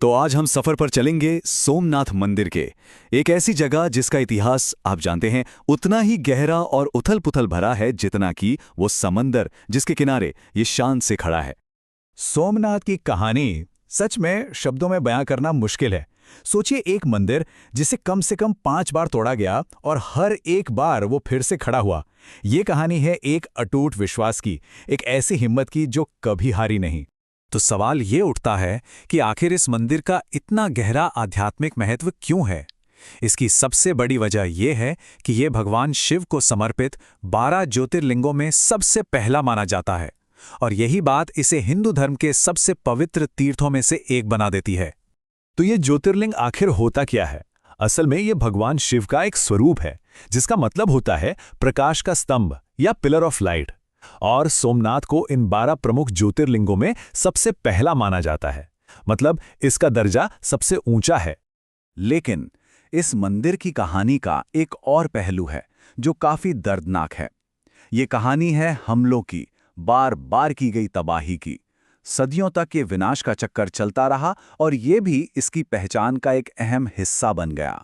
तो आज हम सफर पर चलेंगे सोमनाथ मंदिर के, एक ऐसी जगह जिसका इतिहास आप जानते हैं उतना ही गहरा और उथल-पुथल भरा है जितना कि वो समंदर जिसके किनारे ये शान से खड़ा है। सोमनाथ की कहानी सच में शब्दों में बयां करना मुश्किल है। सोचिए, एक मंदिर जिसे कम से कम 5 बार तोड़ा गया और हर एक बार वो फिर से खड़ा हुआ। ये कहानी है एक अटूट विश्वास की, एक ऐसी हिम्मत की जो कभी हारी नहीं। तो सवाल ये उठता है कि आखिर इस मंदिर का इतना गहरा आध्यात्मिक महत्व क्यों है। इसकी सबसे बड़ी वजह यह है कि ये भगवान शिव को समर्पित 12 ज्योतिर्लिंगों में सबसे पहला माना जाता है, और यही बात इसे हिंदू धर्म के सबसे पवित्र तीर्थों में से एक बना देती है। तो ये ज्योतिर्लिंग आखिर होता क्या है? असल में ये भगवान शिव का एक स्वरूप है, जिसका मतलब होता है प्रकाश का स्तंभ या पिलर ऑफ लाइट। और सोमनाथ को इन 12 प्रमुख ज्योतिर्लिंगों में सबसे पहला माना जाता है, मतलब इसका दर्जा सबसे ऊंचा है। लेकिन इस मंदिर की कहानी का एक और पहलू है जो काफी दर्दनाक है। ये कहानी है हमलों की, बार बार की गई तबाही की। सदियों तक ये विनाश का चक्कर चलता रहा और ये भी इसकी पहचान का एक अहम हिस्सा बन गया।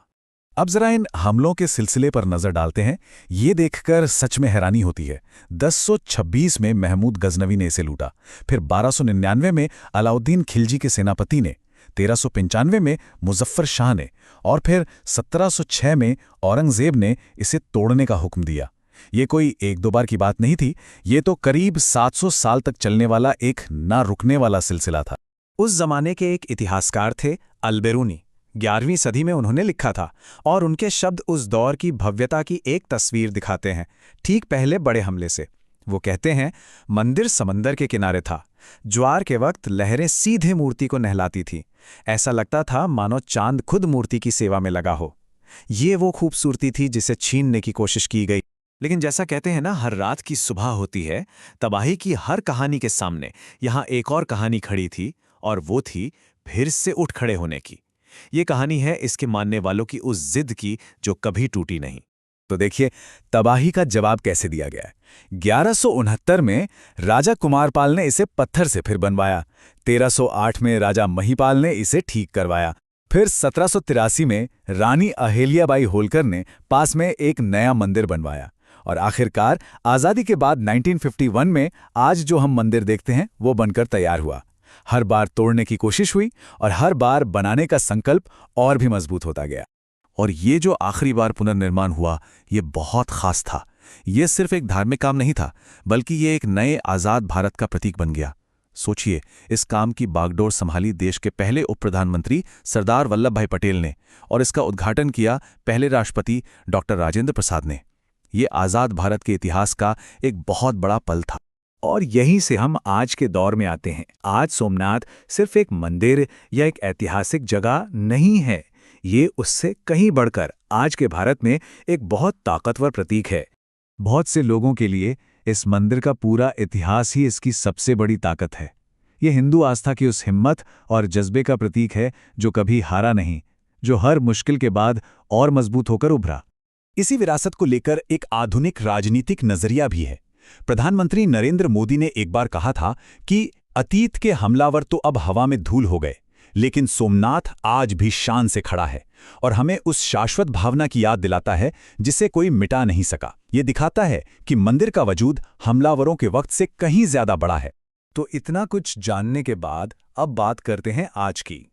अब जरा इन हमलों के सिलसिले पर नजर डालते हैं। ये देखकर सच में हैरानी होती है। 1026 में महमूद गजनवी ने इसे लूटा, फिर 1299 में अलाउद्दीन खिलजी के सेनापति ने, 1395 में मुजफ्फर शाह ने, और फिर 1706 में औरंगजेब ने इसे तोड़ने का हुक्म दिया। ये कोई एक दो बार की बात नहीं थी, ये तो करीब 700 साल तक चलने वाला एक ना रुकने वाला सिलसिला था। उस जमाने के एक इतिहासकार थे अल-बेरूनी। 11वीं सदी में उन्होंने लिखा था, और उनके शब्द उस दौर की भव्यता की एक तस्वीर दिखाते हैं, ठीक पहले बड़े हमले से। वो कहते हैं, मंदिर समंदर के किनारे था। ज्वार के वक्त लहरें सीधे मूर्ति को नहलाती थीं। ऐसा लगता था मानो चांद खुद मूर्ति की सेवा में लगा हो। ये वो खूबसूरती थी जिसे छीनने की कोशिश की गई। लेकिन जैसा कहते हैं ना, हर रात की सुबह होती है। तबाही की हर कहानी के सामने यहाँ एक और कहानी खड़ी थी, और वो थी फिर से उठ खड़े होने की। ये कहानी है इसके मानने वालों की उस जिद की जो कभी टूटी नहीं। तो देखिए, तबाही का जवाब कैसे दिया गया है। 1169 में राजा कुमारपाल ने इसे पत्थर से फिर बनवाया। 1308 में राजा महिपाल ने इसे ठीक करवाया। फिर 1783 में रानी अहेलियाबाई होलकर ने पास में एक नया मंदिर बनवाया। और आखिरकार आज़ादी के बाद 1951 में आज जो हम मंदिर देखते हैं वो बनकर तैयार हुआ। हर बार तोड़ने की कोशिश हुई और हर बार बनाने का संकल्प और भी मजबूत होता गया। और ये जो आखिरी बार पुनर्निर्माण हुआ, ये बहुत खास था। ये सिर्फ एक धार्मिक काम नहीं था, बल्कि ये एक नए आज़ाद भारत का प्रतीक बन गया। सोचिए, इस काम की बागडोर संभाली देश के पहले उप प्रधानमंत्री सरदार वल्लभ भाई पटेल ने, और इसका उद्घाटन किया पहले राष्ट्रपति डॉक्टर राजेंद्र प्रसाद ने। ये आज़ाद भारत के इतिहास का एक बहुत बड़ा पल था। और यहीं से हम आज के दौर में आते हैं। आज सोमनाथ सिर्फ एक मंदिर या एक ऐतिहासिक जगह नहीं है, ये उससे कहीं बढ़कर आज के भारत में एक बहुत ताकतवर प्रतीक है। बहुत से लोगों के लिए इस मंदिर का पूरा इतिहास ही इसकी सबसे बड़ी ताकत है। ये हिंदू आस्था की उस हिम्मत और जज्बे का प्रतीक है जो कभी हारा नहीं, जो हर मुश्किल के बाद और मजबूत होकर उभरा। इसी विरासत को लेकर एक आधुनिक राजनीतिक नजरिया भी है। प्रधानमंत्री नरेंद्र मोदी ने एक बार कहा था कि अतीत के हमलावर तो अब हवा में धूल हो गए, लेकिन सोमनाथ आज भी शान से खड़ा है और हमें उस शाश्वत भावना की याद दिलाता है जिसे कोई मिटा नहीं सका। ये दिखाता है कि मंदिर का वजूद हमलावरों के वक्त से कहीं ज्यादा बड़ा है। तो इतना कुछ जानने के बाद अब बात करते हैं आज की।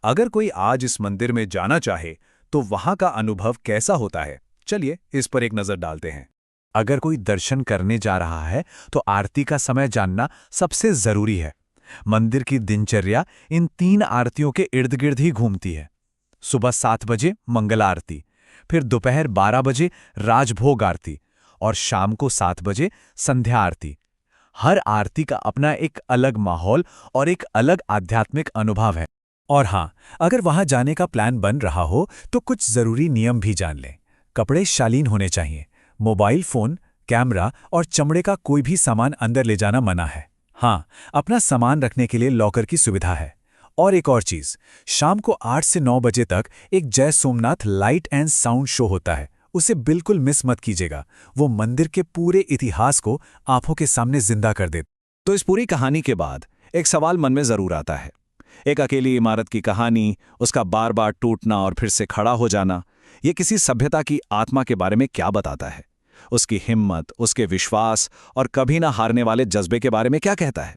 अगर कोई आज इस मंदिर में जाना चाहे तो वहां का अनुभव कैसा होता है, चलिए इस पर एक नजर डालते हैं। अगर कोई दर्शन करने जा रहा है तो आरती का समय जानना सबसे जरूरी है। मंदिर की दिनचर्या इन 3 आरतियों के इर्द गिर्द ही घूमती है। सुबह 7 बजे मंगल आरती, फिर दोपहर 12 बजे राजभोग आरती और शाम को 7 बजे संध्या आरती। हर आरती का अपना एक अलग माहौल और एक अलग आध्यात्मिक अनुभव है। और हाँ, अगर वहां जाने का प्लान बन रहा हो तो कुछ जरूरी नियम भी जान लें। कपड़े शालीन होने चाहिए। मोबाइल फोन, कैमरा और चमड़े का कोई भी सामान अंदर ले जाना मना है। हाँ, अपना सामान रखने के लिए लॉकर की सुविधा है। और एक और चीज, शाम को 8 से 9 बजे तक एक जय Somnath light and sound show होता है, उसे बिल्कुल मिस मत कीजिएगा। वो मंदिर के पूरे इतिहास को आंखों के सामने जिंदा कर देता। तो इस पूरी कहानी के बाद एक सवाल मन में जरूर आता है, एक अकेली इमारत की कहानी, उसका बार बार टूटना और फिर से खड़ा हो जाना, ये किसी सभ्यता की आत्मा के बारे में क्या बताता है? उसकी हिम्मत, उसके विश्वास और कभी ना हारने वाले जज्बे के बारे में क्या कहता है?